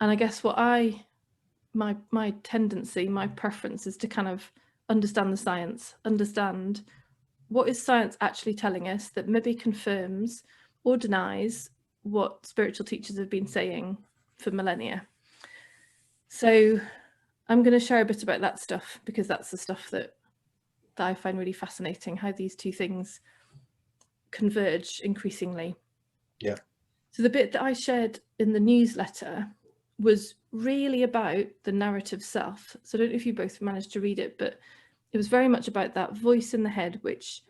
And I guess my tendency, my preference is to kind of understand the science, understand what is science actually telling us that maybe confirms or denies what spiritual teachers have been saying for millennia. So I'm going to share a bit about that stuff, because that's the stuff that I find really fascinating, how these two things converge increasingly. Yeah. So the bit that I shared in the newsletter was really about the narrative self. So I don't know if you both managed to read it, but it was very much about that voice in the head, which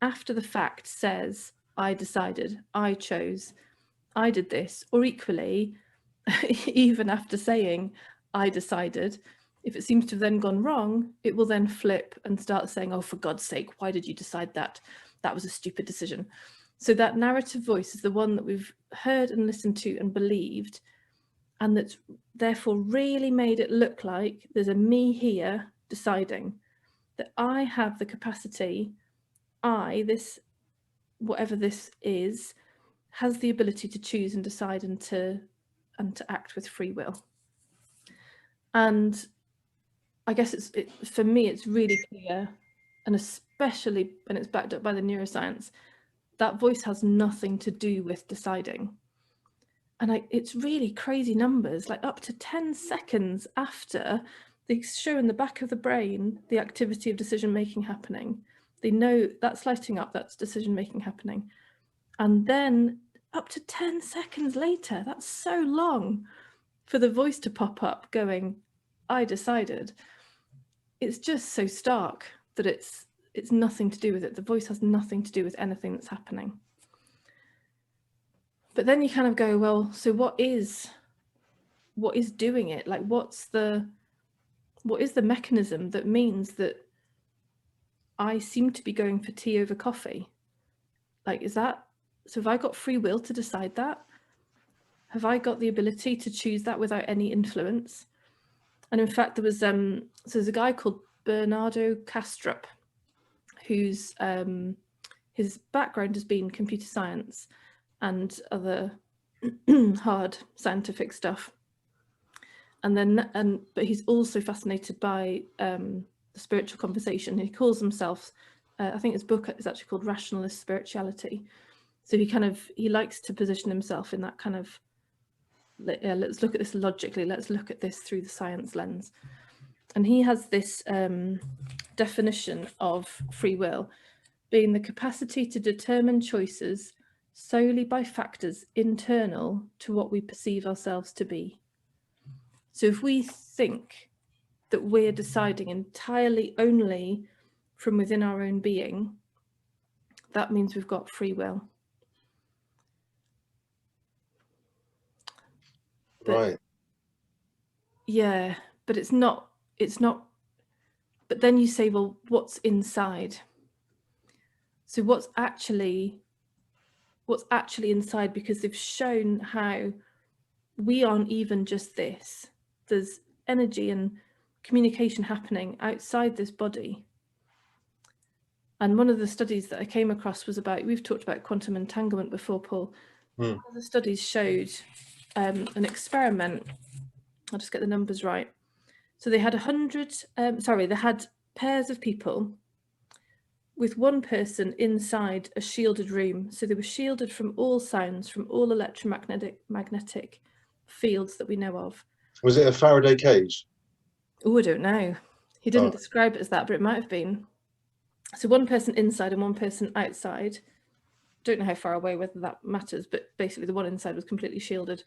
after the fact says, I decided, I chose, I did this, or equally, even after saying, I decided, if it seems to have then gone wrong, it will then flip and start saying, oh, for God's sake, why did you decide that? That was a stupid decision. So that narrative voice is the one that we've heard and listened to and believed, and that's therefore really made it look like there's a me here deciding that I have the capacity, this, whatever this is, has the ability to choose and decide and to act with free will. And I guess for me, it's really clear, and especially when it's backed up by the neuroscience, that voice has nothing to do with deciding. And it's really crazy numbers, like up to 10 seconds after they show in the back of the brain the activity of decision making happening. They know that's lighting up, that's decision making happening. And then up to 10 seconds later, that's so long for the voice to pop up going, I decided. It's just so stark that it's nothing to do with it. The voice has nothing to do with anything that's happening. But then you kind of go, well, so what is doing it? Like, what is the mechanism that means that I seem to be going for tea over coffee? Like, is that, so have I got free will to decide that? Have I got the ability to choose that without any influence? And in fact, there's a guy called Bernardo Kastrup, whose his background has been computer science and other hard scientific stuff. But he's also fascinated by the spiritual conversation. He calls himself, I think his book is actually called Rationalist Spirituality. So he likes to position himself in that kind of, let's look at this logically, let's look at this through the science lens. And he has this definition of free will being the capacity to determine choices solely by factors internal to what we perceive ourselves to be. So if we think that we're deciding entirely only from within our own being, that means we've got free will. But, right. yeah, but it's not, but then you say, well, what's inside? So what's actually inside? Because they've shown how we aren't even just this. There's energy and communication happening outside this body. And one of the studies that I came across was about, we've talked about quantum entanglement before, Paul. One of the studies showed an experiment. I'll just get the numbers right. So they had they had pairs of people with one person inside a shielded room. So they were shielded from all sounds, from all magnetic fields that we know of. Was it a Faraday cage? Oh, I don't know. He didn't describe it as that, but it might have been. So one person inside and one person outside. Don't know how far away, whether that matters, but basically the one inside was completely shielded.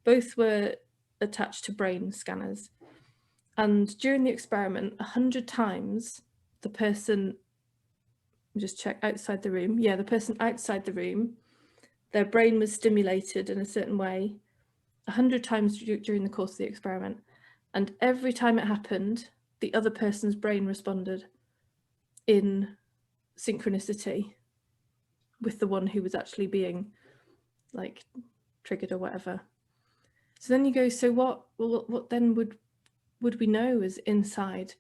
Both were attached to brain scanners. And during the experiment, 100 times, the person, just check outside the room. Yeah, the person outside the room, their brain was stimulated in a certain way 100 times during the course of the experiment. And every time it happened, the other person's brain responded in synchronicity with the one who was actually being like triggered or whatever. So then you go, so what then would we know is inside?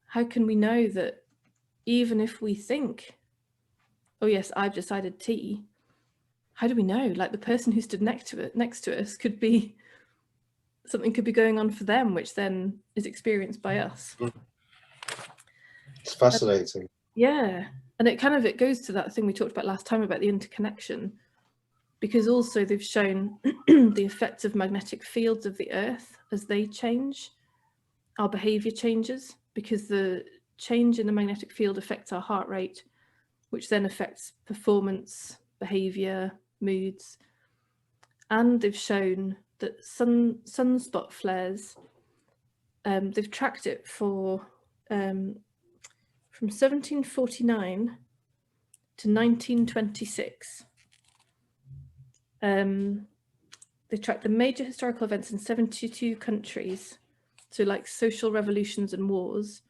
How can we know that even if we think, oh yes, I've decided tea, how do we know? Like the person who stood next to us could be something could be going on for them, which then is experienced by us. It's fascinating. Yeah. And it goes to that thing we talked about last time about the interconnection, because also they've shown the effects of magnetic fields of the Earth as they change, our behavior changes, because the change in the magnetic field affects our heart rate, which then affects performance, behavior, moods. And they've shown that sunspot flares, they've tracked it for from 1749 to 1926. They tracked the major historical events in 72 countries, so like social revolutions and wars.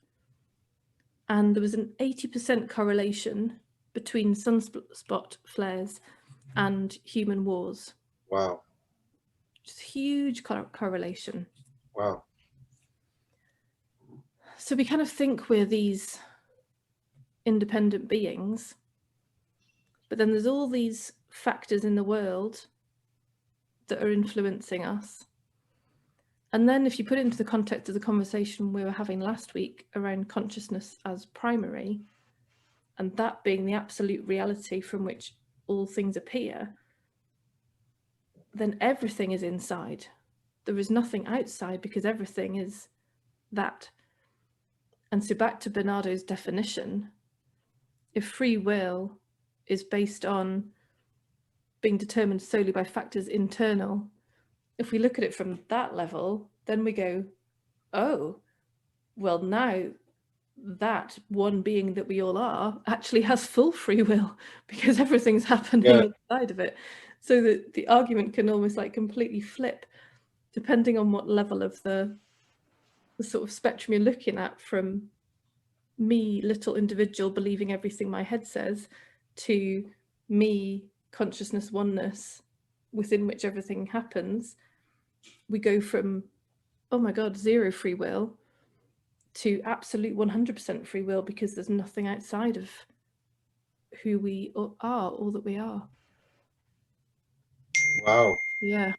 And there was an 80% correlation between sunspot flares and human wars. Wow. Just huge correlation. Wow. So we kind of think we're these independent beings, but then there's all these factors in the world that are influencing us. And then if you put it into the context of the conversation we were having last week around consciousness as primary, and that being the absolute reality from which all things appear, then everything is inside. There is nothing outside because everything is that. And so back to Bernardo's definition, if free will is based on being determined solely by factors internal, if we look at it from that level, then we go, oh, well, now that one being that we all are actually has full free will because everything's happening inside of it. So that the argument can almost like completely flip depending on what level of the sort of spectrum you're looking at, from me, little individual, believing everything my head says, to me, consciousness oneness, within which everything happens. We go from, oh my God, 0 free will to absolute 100% free will because there's nothing outside of who we are, all that we are. Wow. Yeah.